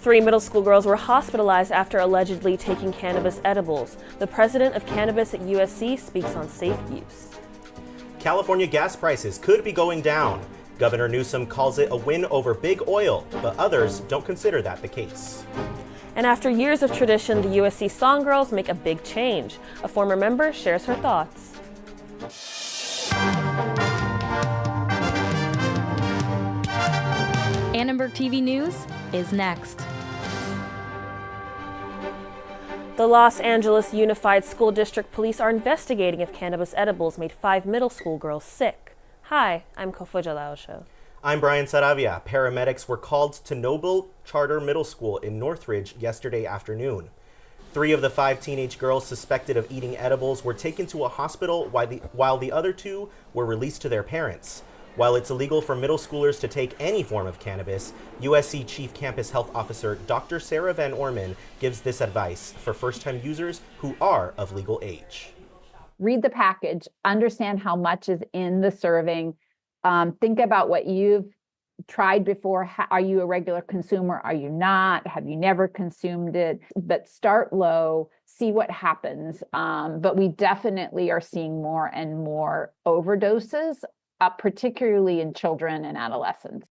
3 middle school girls were hospitalized after allegedly taking cannabis edibles. The president of cannabis at USC speaks on safe use. California gas prices could be going down. Governor Newsom calls it a win over big oil, but others don't consider that the case. And after years of tradition, the USC Song Girls make a big change. A former member shares her thoughts. Annenberg TV News is next. The Los Angeles Unified School District Police are investigating if cannabis edibles made 5 middle school girls sick. Hi, I'm Kofuja Laosho. I'm Brian Saravia. Paramedics were called to Noble Charter Middle School in Northridge yesterday afternoon. 3 of the 5 teenage girls suspected of eating edibles were taken to a hospital while the other 2 were released to their parents. While it's illegal for middle schoolers to take any form of cannabis, USC Chief Campus Health Officer Dr. Sarah Van Orman gives this advice for first-time users who are of legal age. Read the package, understand how much is in the serving, think about what you've tried before. Are you a regular consumer? Are you not? Have you never consumed it? But start low, see what happens. But we definitely are seeing more and more overdoses, particularly in children and adolescents.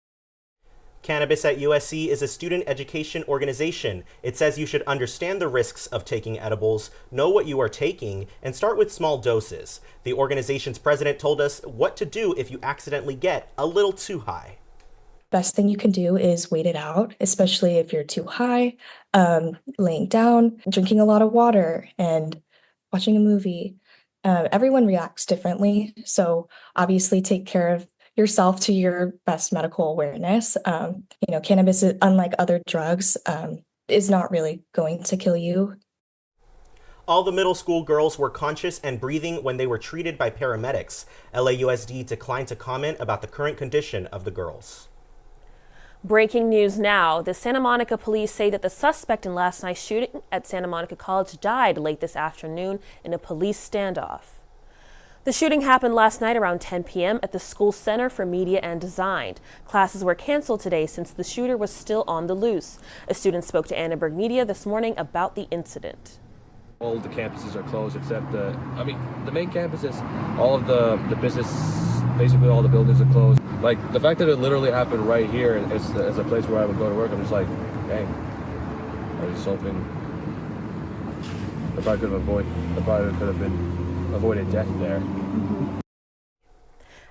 Cannabis at USC is a student education organization. It says you should understand the risks of taking edibles, know what you are taking, and start with small doses. The organization's president told us what to do if you accidentally get a little too high. Best thing you can do is wait it out, especially if you're too high, laying down, drinking a lot of water, and watching a movie. Everyone reacts differently, so obviously take care of yourself to your best medical awareness. Cannabis, unlike other drugs, is not really going to kill you. All the middle school girls were conscious and breathing when they were treated by paramedics. LAUSD declined to comment about the current condition of the girls. Breaking news now. The Santa Monica police say that the suspect in last night's shooting at Santa Monica College died late this afternoon in a police standoff. The shooting happened last night around 10 p.m. at the school Center for Media and Design. Classes were canceled today since the shooter was still on the loose. A student spoke to Annenberg Media this morning about the incident. All of the campuses are closed except the main campuses. All of the business, basically all the buildings are closed. Like the fact that it literally happened right here is a place where I would go to work. I'm just like, dang. I was just hoping I probably could have been avoided death there.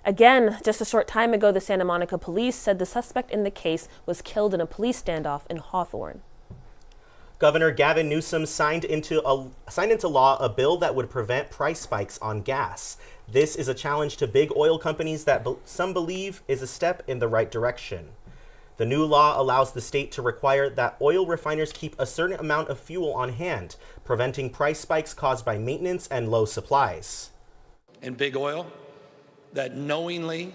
Again, just a short time ago, the Santa Monica police said the suspect in the case was killed in a police standoff in Hawthorne. Governor Gavin Newsom signed into law a bill that would prevent price spikes on gas. This is a challenge to big oil companies that some believe is a step in the right direction. The new law allows the state to require that oil refiners keep a certain amount of fuel on hand, preventing price spikes caused by maintenance and low supplies. And big oil that knowingly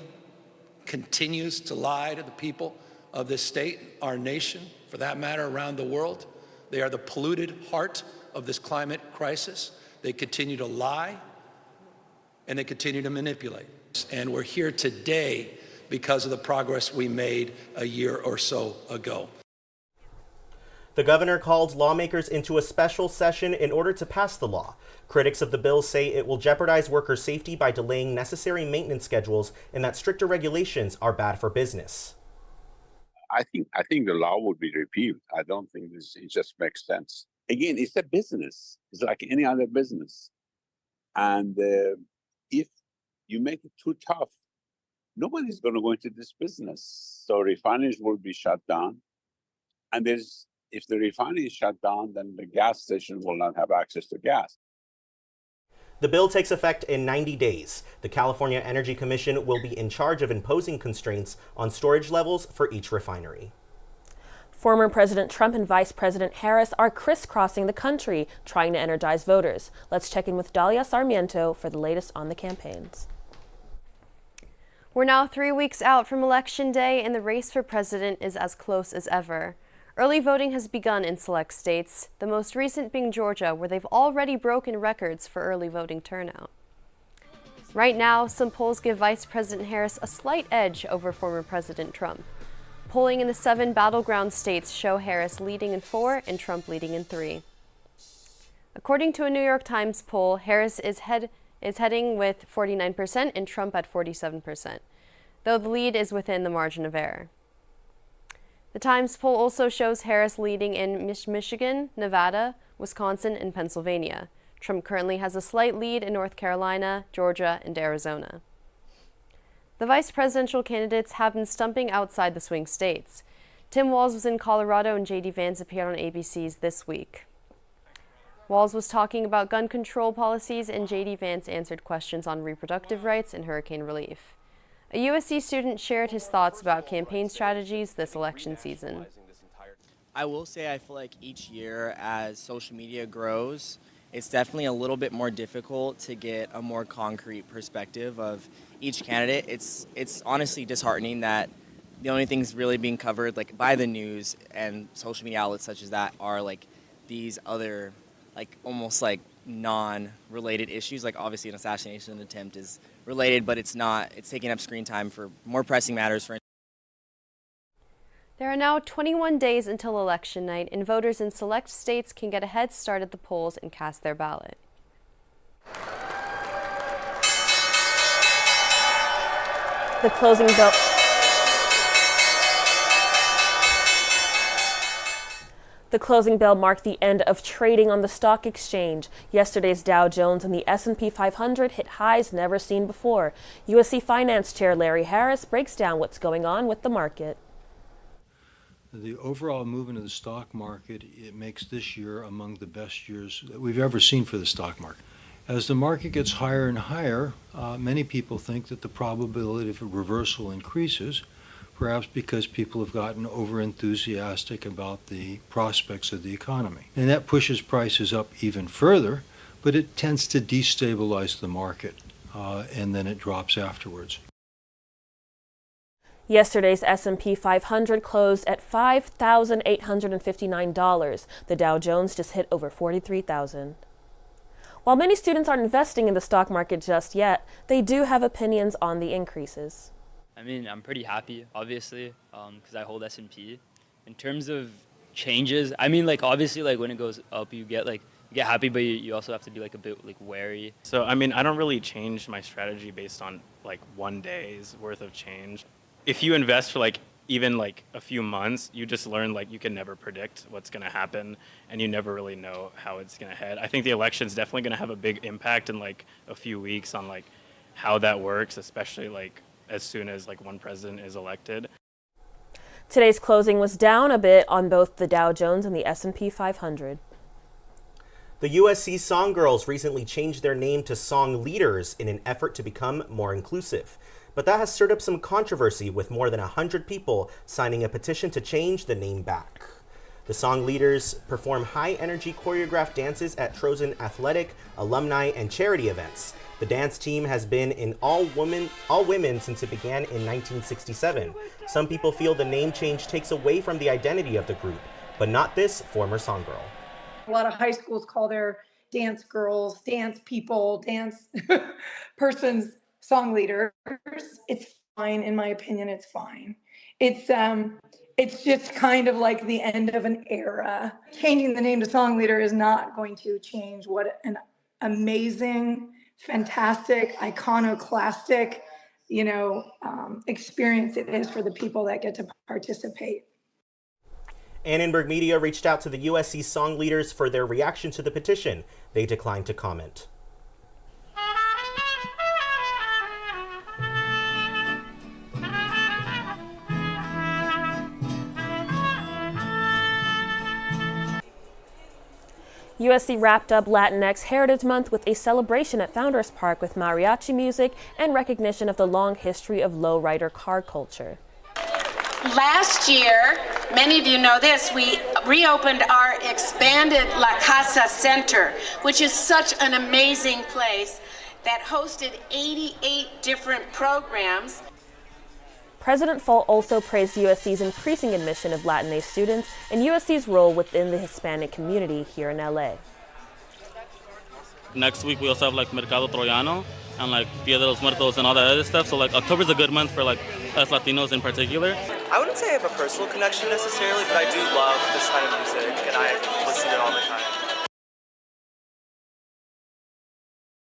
continues to lie to the people of this state, our nation, for that matter, around the world. They are the polluted heart of this climate crisis. They continue to lie and they continue to manipulate. And we're here today because of the progress we made a year or so ago. The governor called lawmakers into a special session in order to pass the law. Critics of the bill say it will jeopardize worker safety by delaying necessary maintenance schedules and that stricter regulations are bad for business. I think the law would be repealed. I don't think it just makes sense. Again, it's a business. It's like any other business. And if you make it too tough, nobody's going to go into this business. So refineries will be shut down. And if the refinery is shut down, then the gas station will not have access to gas. The bill takes effect in 90 days. The California Energy Commission will be in charge of imposing constraints on storage levels for each refinery. Former President Trump and Vice President Harris are crisscrossing the country, trying to energize voters. Let's check in with Dalia Sarmiento for the latest on the campaigns. We're now 3 weeks out from Election Day, and the race for president is as close as ever. Early voting has begun in select states, the most recent being Georgia, where they've already broken records for early voting turnout. Right now, some polls give Vice President Harris a slight edge over former President Trump. Polling in the 7 battleground states show Harris leading in 4 and Trump leading in 3. According to a New York Times poll, Harris is heading with 49% and Trump at 47%, though the lead is within the margin of error. The Times poll also shows Harris leading in Michigan, Nevada, Wisconsin, and Pennsylvania. Trump currently has a slight lead in North Carolina, Georgia, and Arizona. The vice presidential candidates have been stumping outside the swing states. Tim Walz was in Colorado and J.D. Vance appeared on ABC's This Week. Walz was talking about gun control policies and J.D. Vance answered questions on reproductive rights and hurricane relief. A USC student shared his thoughts about campaign strategies this election season. I will say I feel like each year as social media grows, it's definitely a little bit more difficult to get a more concrete perspective of each candidate. It's honestly disheartening that the only things really being covered like by the news and social media outlets such as that are like these other like almost like non-related issues. Like obviously an assassination attempt is related, but it's not. It's taking up screen time for more pressing matters. There are now 21 days until election night, and voters in select states can get a head start at the polls and cast their ballot. The closing bell. The closing bell marked the end of trading on the stock exchange. Yesterday's Dow Jones and the S&P 500 hit highs never seen before. USC Finance Chair Larry Harris breaks down what's going on with the market. The overall movement of the stock market, it makes this year among the best years that we've ever seen for the stock market. As the market gets higher and higher, many people think that the probability of a reversal increases, perhaps because people have gotten over-enthusiastic about the prospects of the economy. And that pushes prices up even further, but it tends to destabilize the market, and then it drops afterwards. Yesterday's S&P 500 closed at $5,859. The Dow Jones just hit over 43,000. While many students aren't investing in the stock market just yet, they do have opinions on the increases. I mean, I'm pretty happy, obviously, because I hold S&P. In terms of changes, I mean, like, obviously, like, when it goes up, you get happy, but you also have to be, like, a bit, like, wary. So, I mean, I don't really change my strategy based on, like, one day's worth of change. If you invest for, like, even, like, a few months, you just learn, like, you can never predict what's going to happen, and you never really know how it's going to head. I think the election's definitely going to have a big impact in, like, a few weeks on, like, how that works, especially, like, as soon as like one president is elected. Today's closing was down a bit on both the Dow Jones and the S&P 500. The USC Song Girls recently changed their name to Song Leaders in an effort to become more inclusive. But that has stirred up some controversy with more than 100 people signing a petition to change the name back. The Song Leaders perform high-energy choreographed dances at Trojan athletic, alumni, and charity events. The dance team has been in all women since it began in 1967. Some people feel the name change takes away from the identity of the group, but not this former song girl. A lot of high schools call their dance girls, dance people, dance persons song leaders. It's fine, in my opinion, it's fine. It's just kind of like the end of an era. Changing the name to song leader is not going to change what an amazing, fantastic, iconoclastic, experience it is for the people that get to participate. Annenberg Media reached out to the USC Song Leaders for their reaction to the petition. They declined to comment. USC wrapped up Latinx Heritage Month with a celebration at Founders Park with mariachi music and recognition of the long history of lowrider car culture. Last year, many of you know this, we reopened our expanded La Casa Center, which is such an amazing place that hosted 88 different programs. President Fall also praised USC's increasing admission of Latinx students and USC's role within the Hispanic community here in LA. Next week we also have like Mercado Troyano, and like Dia de los Muertos and all that other stuff. So like October's a good month for like us Latinos in particular. I wouldn't say I have a personal connection necessarily, but I do love this kind of music, and I listen to it all the time.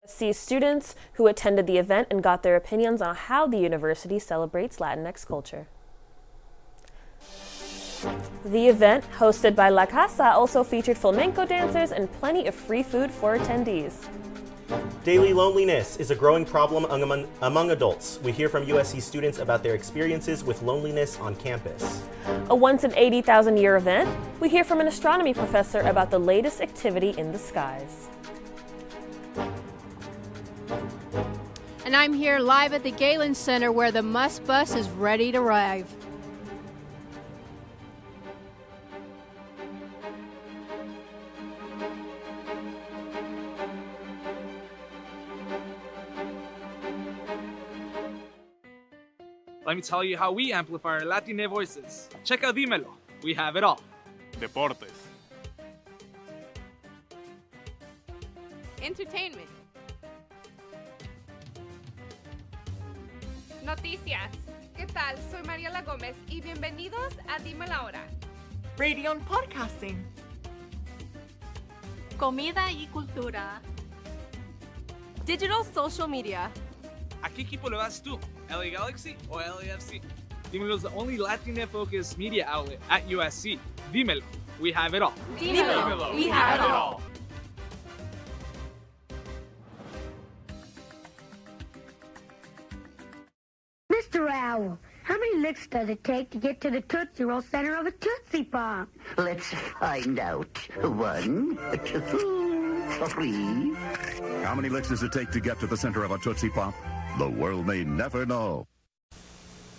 USC students who attended the event and got their opinions on how the university celebrates Latinx culture. The event, hosted by La Casa, also featured flamenco dancers and plenty of free food for attendees. Daily loneliness is a growing problem among adults. We hear from USC students about their experiences with loneliness on campus. A once in 80,000-year event, we hear from an astronomy professor about the latest activity in the skies. And I'm here live at the Galen Center where the Must Bus is ready to arrive. Let me tell you how we amplify our Latine voices. Check out Dímelo. We have it all. Deportes. Entertainment. Noticias. ¿Qué tal? Soy Mariela Gómez y bienvenidos a Dime la Hora. Radio and podcasting. Comida y cultura. Digital social media. ¿A qué equipo le vas tú? LA Galaxy o LAFC? Dímelo is the only Latina-focused media outlet at USC. Dímelo. We have it all. Dímelo. We have it all. Mr. Owl, how many licks does it take to get to the Tootsie Roll center of a Tootsie Pop? Let's find out. 1, 2, 3. How many licks does it take to get to the center of a Tootsie Pop? The world may never know.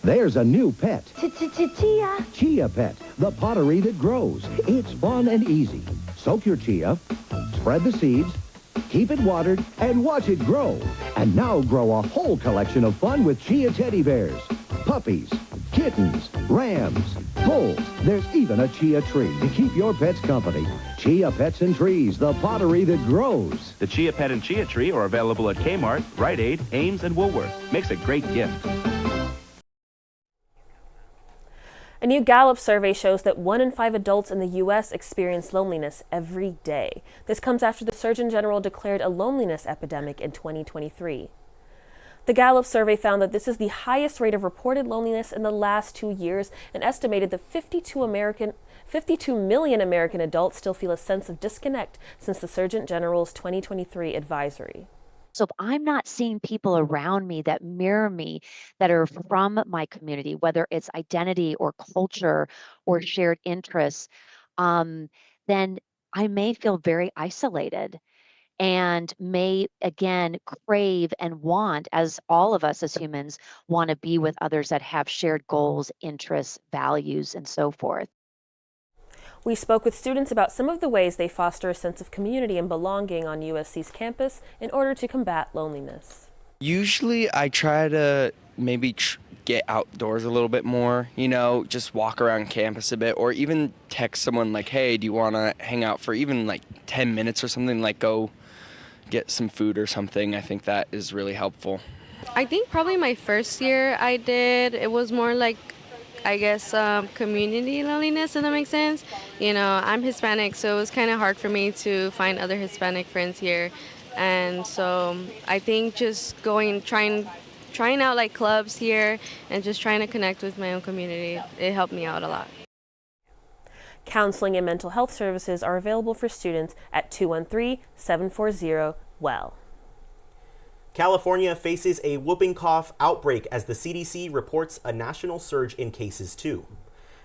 There's a new pet. Chia. Chia Pet, the pottery that grows. It's fun and easy. Soak your chia, spread the seeds, keep it watered, and watch it grow. And now grow a whole collection of fun with chia teddy bears, puppies, kittens, rams, bulls. There's even a chia tree to keep your pets company. Chia Pets and Trees, the pottery that grows. The Chia Pet and Chia Tree are available at Kmart, Rite Aid, Ames, and Woolworth. Makes a great gift. A new Gallup survey shows that 1 in 5 adults in the U.S. experience loneliness every day. This comes after the Surgeon General declared a loneliness epidemic in 2023. The Gallup survey found that this is the highest rate of reported loneliness in the last 2 years and estimated that 52 million American adults still feel a sense of disconnect since the Surgeon General's 2023 advisory. So if I'm not seeing people around me that mirror me, that are from my community, whether it's identity or culture or shared interests, then I may feel very isolated and may, again, crave and want, as all of us as humans, want to be with others that have shared goals, interests, values, and so forth. We spoke with students about some of the ways they foster a sense of community and belonging on USC's campus in order to combat loneliness. Usually I try to maybe get outdoors a little bit more, just walk around campus a bit, or even text someone like, hey, do you want to hang out for even like 10 minutes or something, like go get some food or something. I think that is really helpful. I think probably my first year it was more like, I guess, community loneliness, if that makes sense. I'm Hispanic, so it was kind of hard for me to find other Hispanic friends here. And so I think just trying out like clubs here and just trying to connect with my own community, it helped me out a lot. Counseling and mental health services are available for students at 213-740-WELL. California faces a whooping cough outbreak as the CDC reports a national surge in cases too.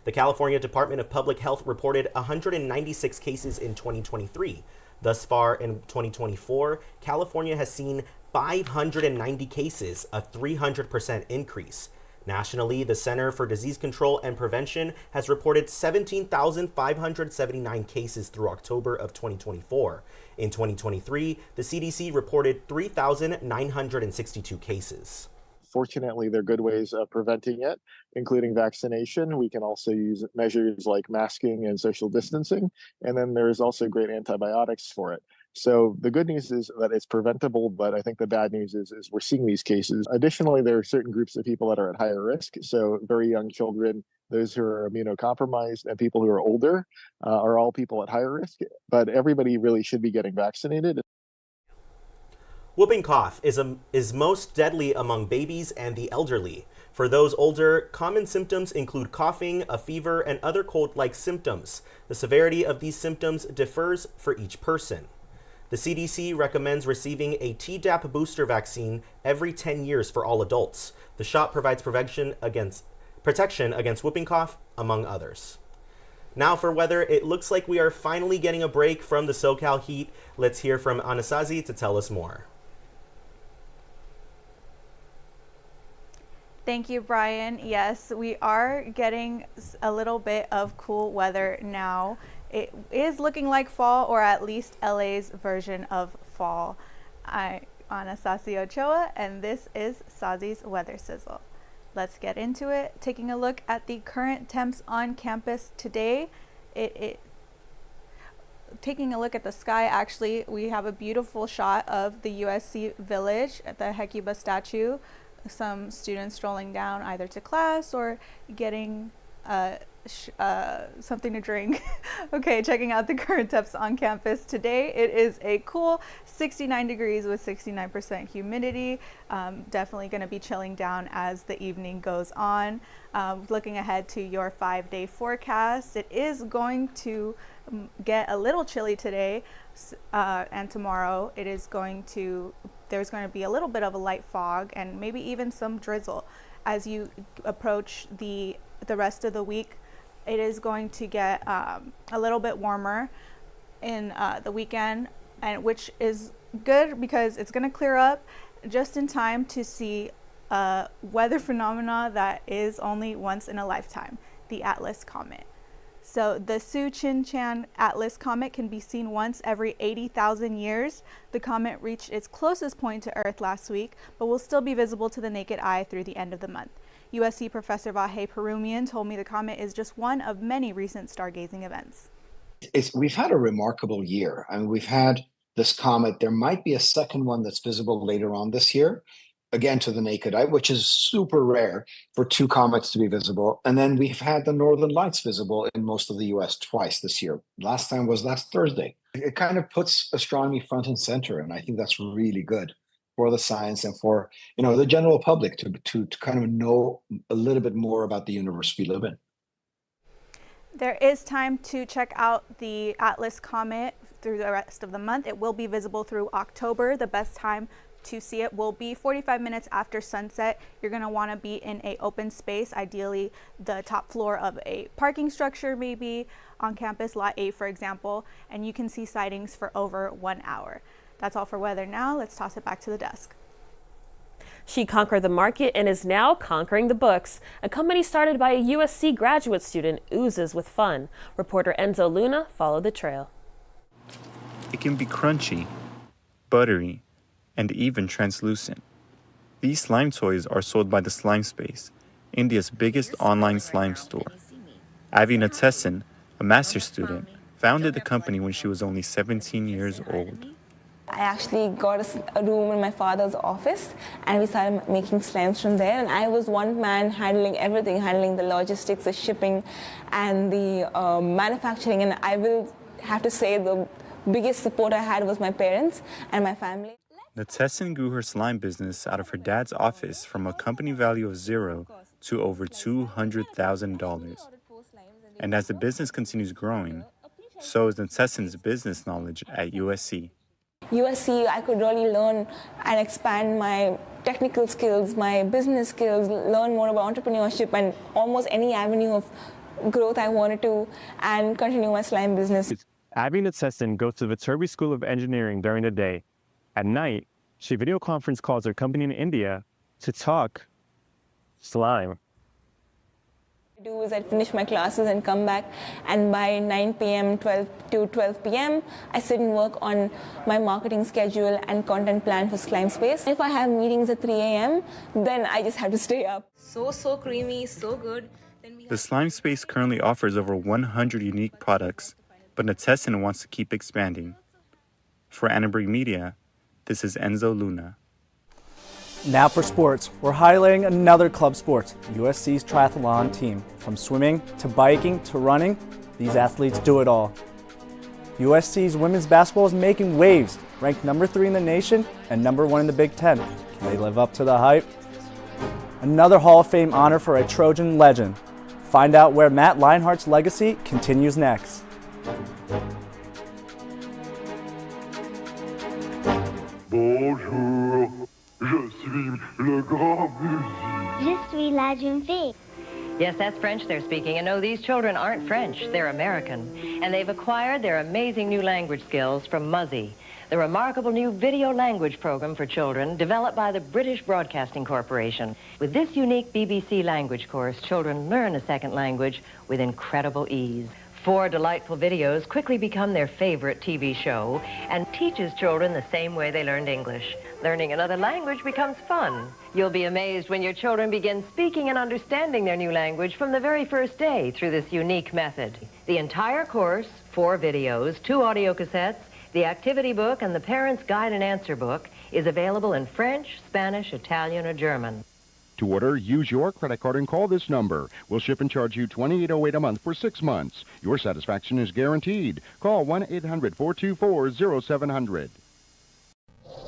The California Department of Public Health reported 196 cases in 2023. Thus far in 2024, California has seen 590 cases, a 300% increase. Nationally, the Center for Disease Control and Prevention has reported 17,579 cases through October of 2024. In 2023, the CDC reported 3,962 cases. Fortunately, there are good ways of preventing it, including vaccination. We can also use measures like masking and social distancing. And then there's also great antibiotics for it. So the good news is that it's preventable, but I think the bad news is we're seeing these cases. Additionally, there are certain groups of people that are at higher risk. So very young children, those who are immunocompromised, and people who are older are all people at higher risk. But everybody really should be getting vaccinated. Whooping cough is most deadly among babies and the elderly. For those older, common symptoms include coughing, a fever, and other cold-like symptoms. The severity of these symptoms differs for each person. The CDC recommends receiving a Tdap booster vaccine every 10 years for all adults. The shot provides protection against whooping cough, among others. Now for weather, it looks like we are finally getting a break from the SoCal heat. Let's hear from Anasazi to tell us more. Thank you, Brian. Yes, we are getting a little bit of cool weather now. It is looking like fall, or at least LA's version of fall. I'm Anastasia Ochoa, and this is Sazi's Weather Sizzle. Let's get into it. Taking a look at the current temps on campus today. Taking a look at the sky, actually, we have a beautiful shot of the USC Village at the Hecuba statue. Some students strolling down either to class or getting something to drink. Okay, checking out the current temps on campus today. It is a cool 69 degrees with 69% humidity. Definitely going to be chilling down as the evening goes on. Looking ahead to your 5-day forecast, it is going to get a little chilly today and tomorrow. There's going to be a little bit of a light fog and maybe even some drizzle. As you approach the rest of the week, it is going to get a little bit warmer in the weekend, and which is good because it's going to clear up just in time to see a weather phenomena that is only once in a lifetime, the Atlas Comet. So the Tsu-Chin-Chan Atlas Comet can be seen once every 80,000 years. The comet reached its closest point to Earth last week, but will still be visible to the naked eye through the end of the month. USC professor Vahe Perumian told me the comet is just one of many recent stargazing events. We've had a remarkable year. I mean, we've had this comet. There might be a second one that's visible later on this year, again to the naked eye, which is super rare for two comets to be visible. And then we've had the Northern Lights visible in most of the US twice this year. Last time was last Thursday. It kind of puts astronomy front and center, and I think that's really good for the science and for the general public to kind of know a little bit more about the universe we live in. There is time to check out the Atlas Comet through the rest of the month. It will be visible through October. The best time to see it will be 45 minutes after sunset. You're going to want to be in an open space, ideally the top floor of a parking structure, maybe on campus, Lot 8, for example, and you can see sightings for over 1 hour. That's all for weather now. Let's toss it back to the desk. She conquered the market and is now conquering the books. A company started by a USC graduate student oozes with fun. Reporter Enzo Luna followed the trail. It can be crunchy, buttery, and even translucent. These slime toys are sold by the Slime Space, India's biggest online slime store. Avi Natesan, a master's student, founded the company when she was only 17 years old. I actually got a room in my father's office and we started making slimes from there, and I was one man handling everything, handling the logistics, the shipping and the manufacturing, and I will have to say the biggest support I had was my parents and my family. Natesan grew her slime business out of her dad's office from a company value of $0 to over $200,000. And as the business continues growing, so is Natesan's business knowledge at USC. USC, I could really learn and expand my technical skills, my business skills, learn more about entrepreneurship and almost any avenue of growth I wanted to, and continue my slime business. Abby Natesan goes to the Viterbi School of Engineering during the day. At night, she video conference calls her company in India to talk slime. What I do is I finish my classes and come back, and by 9 p.m., 12 to 12 p.m., I sit and work on my marketing schedule and content plan for Slime Space. If I have meetings at 3 a.m., then I just have to stay up. So creamy, so good. The Slime Space currently offers over 100 unique products, but Natesan wants to keep expanding. For Annenberg Media, this is Enzo Luna. Now for sports, we're highlighting another club sport, USC's triathlon team. From swimming to biking to running, these athletes do it all. USC's women's basketball is making waves, ranked number 3 in the nation and number 1 in the Big Ten. Can they live up to the hype? Another Hall of Fame honor for a Trojan legend. Find out where Matt Leinart's legacy continues next. Bonjour, je suis le grand musicien. Je suis la jeune fille. Yes, that's French they're speaking. And no, these children aren't French. They're American. And they've acquired their amazing new language skills from Muzzy, the remarkable new video language program for children developed by the British Broadcasting Corporation. With this unique BBC language course, children learn a second language with incredible ease. 4 delightful videos quickly become their favorite TV show and teaches children the same way they learned English. Learning another language becomes fun. You'll be amazed when your children begin speaking and understanding their new language from the very first day through this unique method. The entire course, 4 videos, 2 audio cassettes, the activity book, and the parent's guide and answer book is available in French, Spanish, Italian, or German. To order, use your credit card and call this number. We'll ship and charge you $28.08 a month for 6 months. Your satisfaction is guaranteed. Call 1-800-424-0700.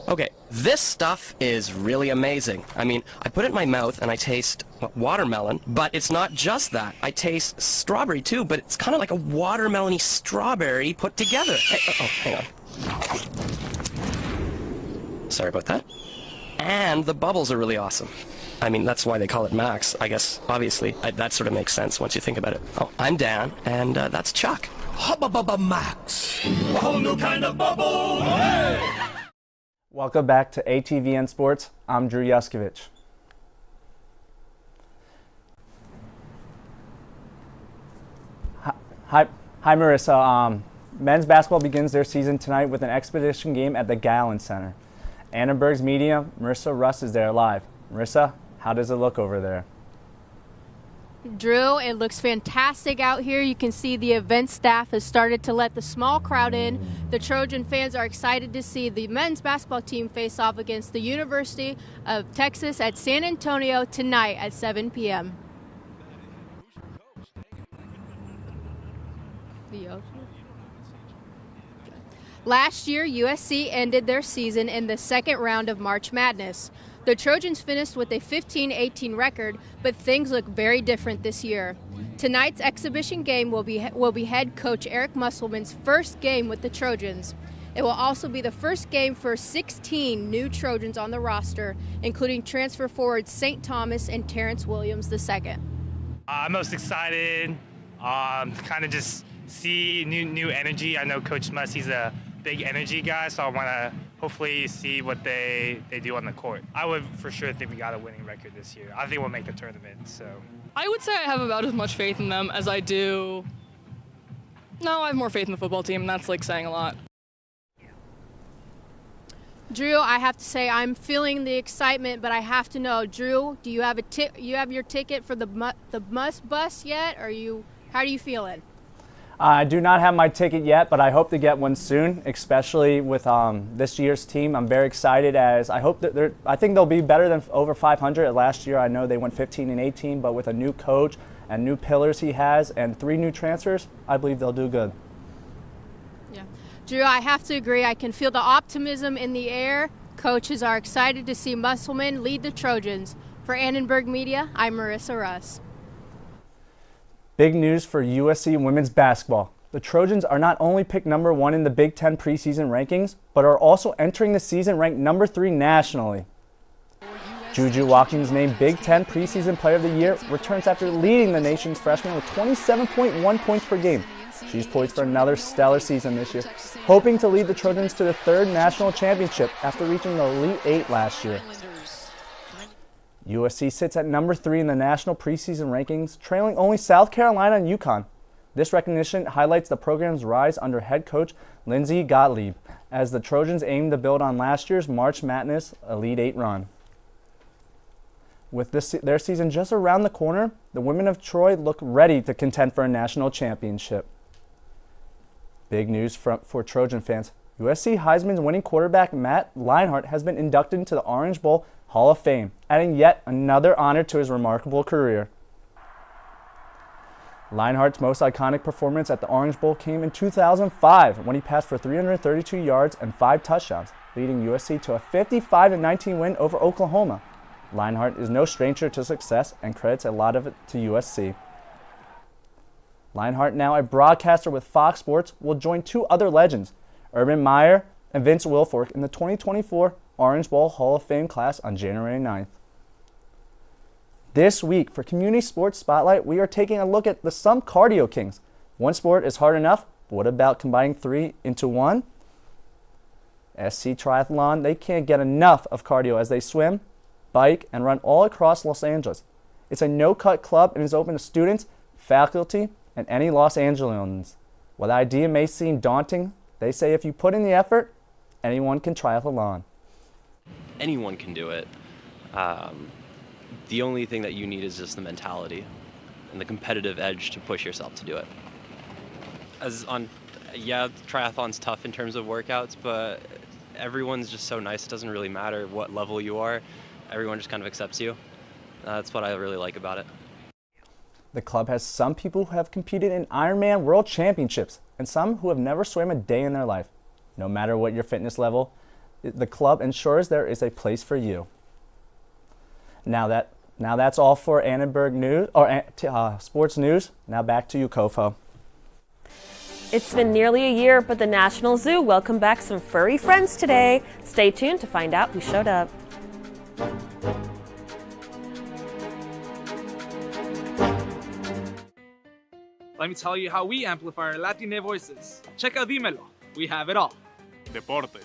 Okay, this stuff is really amazing. I mean, I put it in my mouth and I taste watermelon, but it's not just that. I taste strawberry too, but it's kind of like a watermelon-y strawberry put together. Hey, hang on. Sorry about that. And the bubbles are really awesome. I mean, that's why they call it Max. I guess, obviously, that sort of makes sense once you think about it. Oh, I'm Dan, and that's Chuck. Hubba Max. A whole new kind of bubble. Hey! Welcome back to ATVN Sports. I'm Drew Yuskovich. Hi, Marissa. Men's basketball begins their season tonight with an exhibition game at the Gallon Center. Annenberg Media, Marissa Russ is there live. Marissa, how does it look over there? Drew, it looks fantastic out here. You can see the event staff has started to let the small crowd in. The Trojan fans are excited to see the men's basketball team face off against the University of Texas at San Antonio tonight at 7 p.m. Last year, USC ended their season in the second round of March Madness. The Trojans finished with a 15-18 record, but things look very different this year. Tonight's exhibition game will be head coach Eric Musselman's first game with the Trojans. It will also be the first game for 16 new Trojans on the roster, including transfer forwards St. Thomas and Terrence Williams II. I'm most excited, kind of just see new energy. I know Coach Mussey's a big energy guy, so I want to hopefully see what they do on the court. I would for sure think we got a winning record this year. I think we'll make the tournament. So I would say I have about as much faith in them as I do. No, I have more faith in the football team, and that's like saying a lot. Drew, I have to say I'm feeling the excitement, but I have to know, Drew, do you have you have your ticket for the Must Bus yet? How are you feeling? I do not have my ticket yet, but I hope to get one soon, especially with this year's team. I'm very excited as I hope that I think they'll be better than over 500. Last year, I know they went 15-18, but with a new coach and new pillars he has and 3 new transfers, I believe they'll do good. Yeah. Drew, I have to agree. I can feel the optimism in the air. Coaches are excited to see Musselman lead the Trojans. For Annenberg Media, I'm Marissa Russ. Big news for USC women's basketball. The Trojans are not only picked number 1 in the Big Ten preseason rankings, but are also entering the season ranked number 3 nationally. Juju Watkins named Big Ten preseason player of the year returns after leading the nation's freshman with 27.1 points per game. She's poised for another stellar season this year, hoping to lead the Trojans to the 3rd national championship after reaching the Elite 8 last year. USC sits at number 3 in the national preseason rankings, trailing only South Carolina and UConn. This recognition highlights the program's rise under head coach Lindsey Gottlieb, as the Trojans aim to build on last year's March Madness Elite 8 run. With their season just around the corner, the women of Troy look ready to contend for a national championship. Big news for Trojan fans. USC Heisman winning quarterback Matt Leinart has been inducted into the Orange Bowl Hall of Fame, adding yet another honor to his remarkable career. Leinart's most iconic performance at the Orange Bowl came in 2005 when he passed for 332 yards and 5 touchdowns, leading USC to a 55-19 win over Oklahoma. Leinart is no stranger to success and credits a lot of it to USC. Leinart, now a broadcaster with Fox Sports, will join 2 other legends, Urban Meyer and Vince Wilfork, in the 2024 Orange Bowl Hall of Fame class on January 9th. This week, for Community Sports Spotlight, we are taking a look at the Some Cardio Kings. One sport is hard enough, but what about combining 3 into 1? SC Triathlon, they can't get enough of cardio as they swim, bike, and run all across Los Angeles. It's a no-cut club and is open to students, faculty, and any Los Angeles. While the idea may seem daunting, they say if you put in the effort, anyone can triathlon. Anyone can do it. The only thing that you need is just the mentality and the competitive edge to push yourself to do it. Triathlon's tough in terms of workouts, but everyone's just so nice. It doesn't really matter what level you are. Everyone just kind of accepts you. That's what I really like about it. The club has some people who have competed in Ironman World Championships and some who have never swam a day in their life. No matter what your fitness level, the club ensures there is a place for you. Now that's all for Annenberg News or Sports News. Now back to you, Kofo. It's been nearly a year, but the National Zoo welcomed back some furry friends today. Stay tuned to find out who showed up. Let me tell you how we amplify our Latine voices. Check out Dímelo. We have it all. Deportes.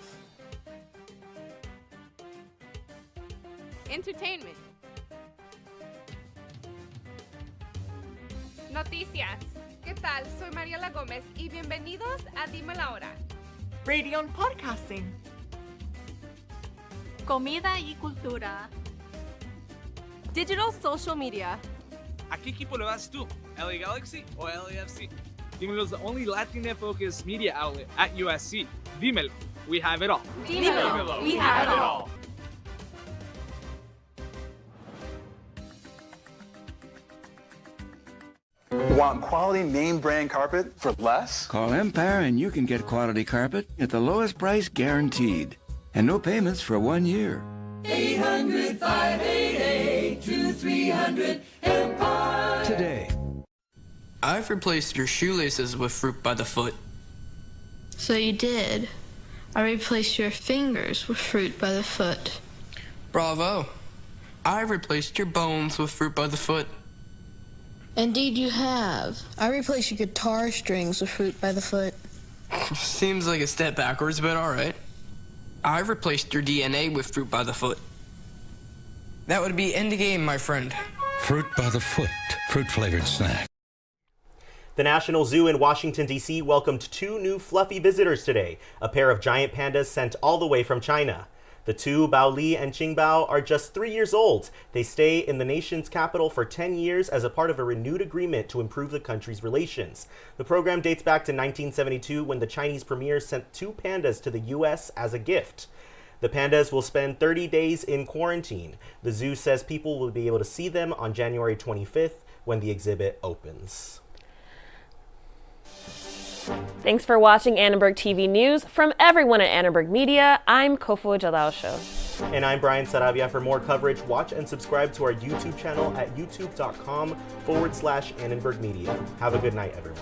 Entertainment. Noticias. ¿Qué tal? Soy Mariela Gómez y bienvenidos a Dímelo Ahora. Radio and podcasting. Comida y cultura. Digital social media. ¿A qué equipo le vas tú? LA Galaxy o LAFC? Dímelo is the only Latina-focused media outlet at USC. Dímelo. We have it all. Dímelo. We have it all. Want quality name brand carpet for less? Call Empire and you can get quality carpet at the lowest price guaranteed. And no payments for 1 year. 800-588-2300 Empire. Today. I've replaced your shoelaces with fruit by the foot. So you did. I replaced your fingers with fruit by the foot. Bravo. I've replaced your bones with fruit by the foot. Indeed you have. I replaced your guitar strings with fruit by the foot. Seems like a step backwards, but alright. I've replaced your DNA with fruit by the foot. That would be end game, my friend. Fruit by the foot. Fruit-flavored snack. The National Zoo in Washington, D.C. welcomed 2 new fluffy visitors today, a pair of giant pandas sent all the way from China. The 2, Bao Li and Qing Bao, are just 3 years old. They stay in the nation's capital for 10 years as a part of a renewed agreement to improve the country's relations. The program dates back to 1972 when the Chinese premier sent 2 pandas to the U.S. as a gift. The pandas will spend 30 days in quarantine. The zoo says people will be able to see them on January 25th when the exhibit opens. Thanks for watching Annenberg TV News. From everyone at Annenberg Media, I'm Kofo Jalaosho. And I'm Brian Saravia. For more coverage, watch and subscribe to our YouTube channel at youtube.com/Annenberg Media. Have a good night, everyone.